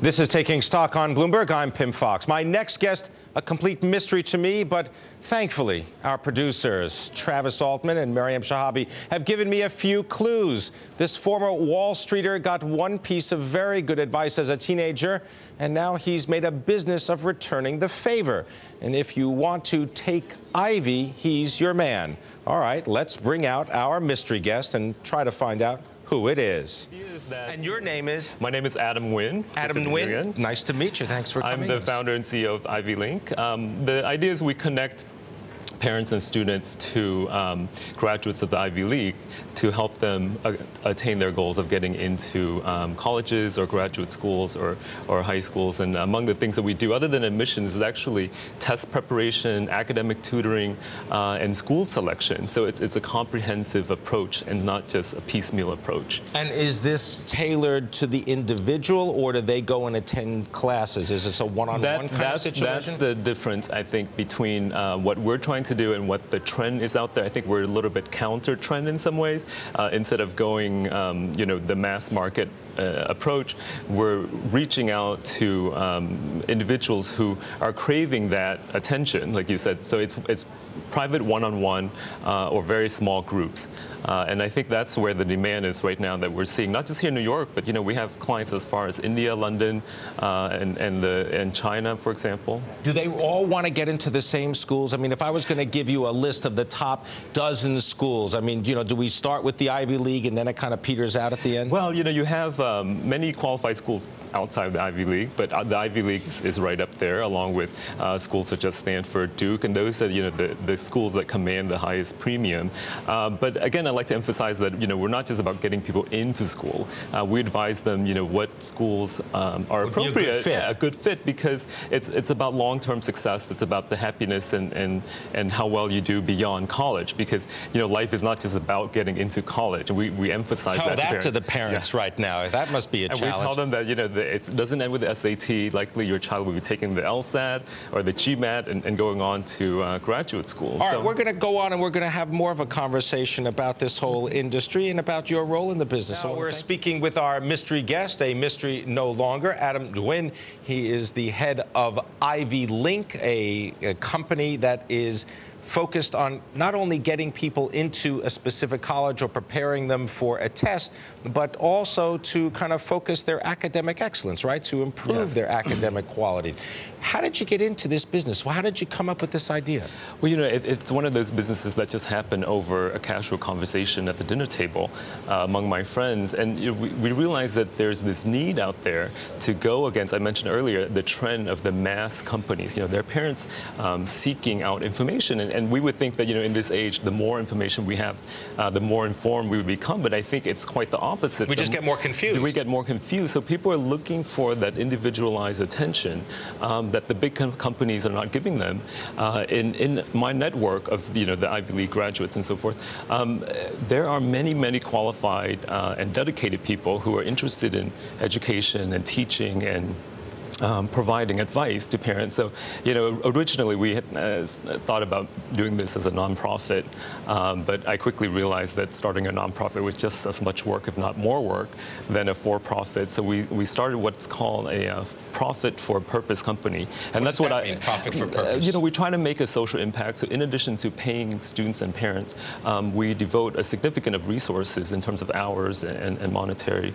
This is Taking Stock on Bloomberg. I'm Pimm Fox. My next guest, a complete mystery to me, but thankfully, our producers, Travis Altman and Mariam Shahabi, have given me a few clues. This former Wall Streeter got one piece of very good advice as a teenager, and now he's made a business of returning the favor. And if you want to take Ivy, he's your man. All right, let's bring out our mystery guest and try to find out who it is. And your name is? My name is Adam Nguyen. Adam Nguyen. Nice to meet you. Thanks for coming. I'm the founder and CEO of Ivy Link. The idea is we connect parents and students to graduates of the Ivy League to help them attain their goals of getting into colleges or graduate schools or high schools. And among the things that we do, other than admissions, is actually test preparation, academic tutoring, and school selection. So it's a comprehensive approach and not just a piecemeal approach. And is this tailored to the individual, or do they go and attend classes? Is this a one-on-one kind of situation? That's the difference, I think, between what we're trying to do and what the trend is out there. I think we're a little bit counter-trend in some ways. Instead of going, the mass market approach, we're reaching out to individuals who are craving that attention, like you said. So it's private one-on-one or very small groups. And I think that's where the demand is right now that we're seeing, not just here in New York, but we have clients as far as India, London, and China, for example. Do they all want to get into the same schools? I mean, if I was going to give you a list of the top dozen schools, I mean, do we start with the Ivy League and then it kind of peters out at the end? Well, you have many qualified schools outside of the Ivy League, but the Ivy League is right up there, along with schools such as Stanford, Duke, and those are the schools that command the highest premium. But again, I'd like to emphasize that we're not just about getting people into school. We advise them what schools are appropriate, a good fit, because it's about long-term success. It's about the happiness and how well you do beyond college, because life is not just about getting into college. We emphasize that. Tell that to the parents right now. That must be a challenge. And we tell them that it doesn't end with the SAT. Likely your child will be taking the LSAT or the GMAT and going on to graduate school. All right, we're going to go on and we're going to have more of a conversation about this whole industry and about your role in the business. Now, we're speaking with our mystery guest, a mystery no longer, Adam Nguyen. He is the head of Ivy Link, a company that is focused on not only getting people into a specific college or preparing them for a test, but also to kind of focus their academic excellence, right? To improve their academic quality. How did you get into this business? Well, how did you come up with this idea? Well, it's one of those businesses that just happened over a casual conversation at the dinner table among my friends. And we realized that there's this need out there to go against, I mentioned earlier, the trend of the mass companies. Their parents seeking out information. And we would think that, in this age, the more information we have, the more informed we would become. But I think it's quite the opposite. We just get more confused. We get more confused. So people are looking for that individualized attention that the big companies are not giving them. In my network of the Ivy League graduates and so forth, there are many qualified and dedicated people who are interested in education and teaching and providing advice to parents. So, originally we had thought about doing this as a nonprofit, but I quickly realized that starting a nonprofit was just as much work, if not more work, than a for-profit. So we started what's called a profit for purpose company, and that's what I mean, profit for purpose. We try to make a social impact. So in addition to paying students and parents, we devote a significant of resources in terms of hours and monetary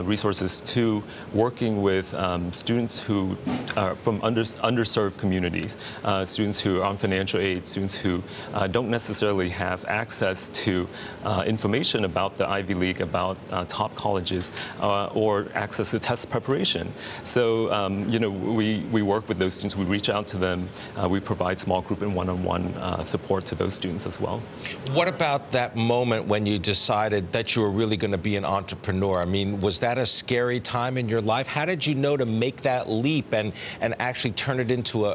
resources to working with students who are from underserved communities, students who are on financial aid, students who don't necessarily have access to information about the Ivy League, about top colleges, or access to test preparation. So, we work with those students, we reach out to them, we provide small group and one-on-one support to those students as well. What about that moment when you decided that you were really going to be an entrepreneur? I mean, was that a scary time in your life? How did you know to make that that leap and actually turn it into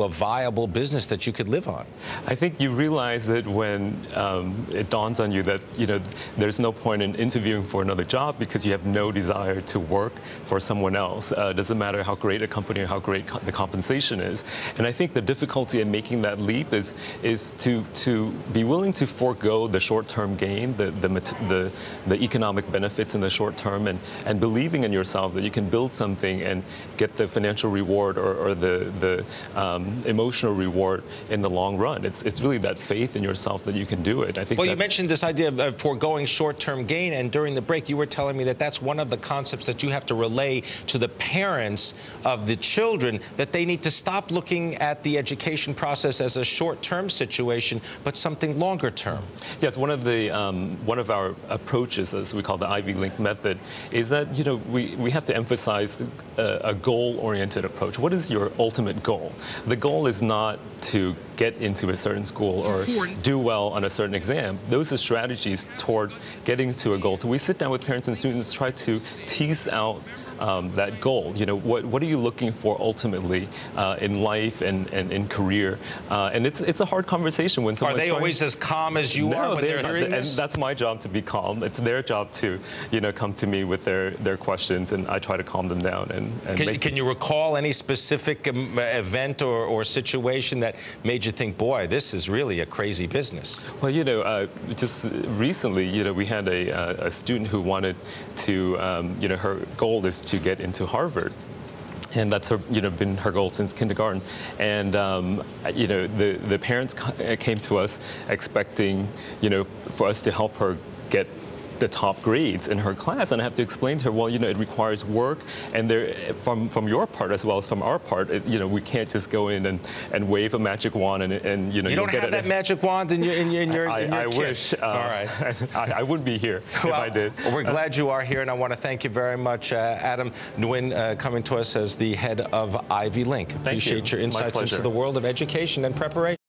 a viable business that you could live on? I think you realize it when it dawns on you that, there's no point in interviewing for another job because you have no desire to work for someone else. It doesn't matter how great a company or how great the compensation is. And I think the difficulty in making that leap is to be willing to forego the short-term gain, the economic benefits in the short term, and believing in yourself that you can build something and get the financial reward or the emotional reward in the long run. It's really that faith in yourself that you can do it. I think. Well, you mentioned this idea of foregoing short-term gain, and during the break, you were telling me that that's one of the concepts that you have to relay to the parents of the children, that they need to stop looking at the education process as a short-term situation, but something longer term. Yes, one of our approaches, as we call the Ivy Link method, is that we have to emphasize a goal-oriented approach. What is your ultimate goal? The goal is not to get into a certain school or do well on a certain exam. Those are strategies toward getting to a goal. So we sit down with parents and students, try to tease out that goal. What are you looking for ultimately in life and in career? And it's a hard conversation when someone's Are they always as calm as you are when they're hearing this? And that's my job, to be calm. It's their job to come to me with their questions, and I try to calm them down. Can you recall any specific event or situation that made you think, boy, this is really a crazy business? Well, just recently, we had a student who wanted to, her goal is to get into Harvard. And that's been her goal since kindergarten. And the parents came to us expecting for us to help her get the top grades in her class, and I have to explain to her, well, it requires work, and from your part as well as from our part, we can't just go in and wave a magic wand and you don't have that magic wand in your I wish. All right. I wouldn't be here if I did. Well, we're glad you are here, and I want to thank you very much, Adam Nguyen, coming to us as the head of Ivy Link. Appreciate your insights into the world of education and preparation.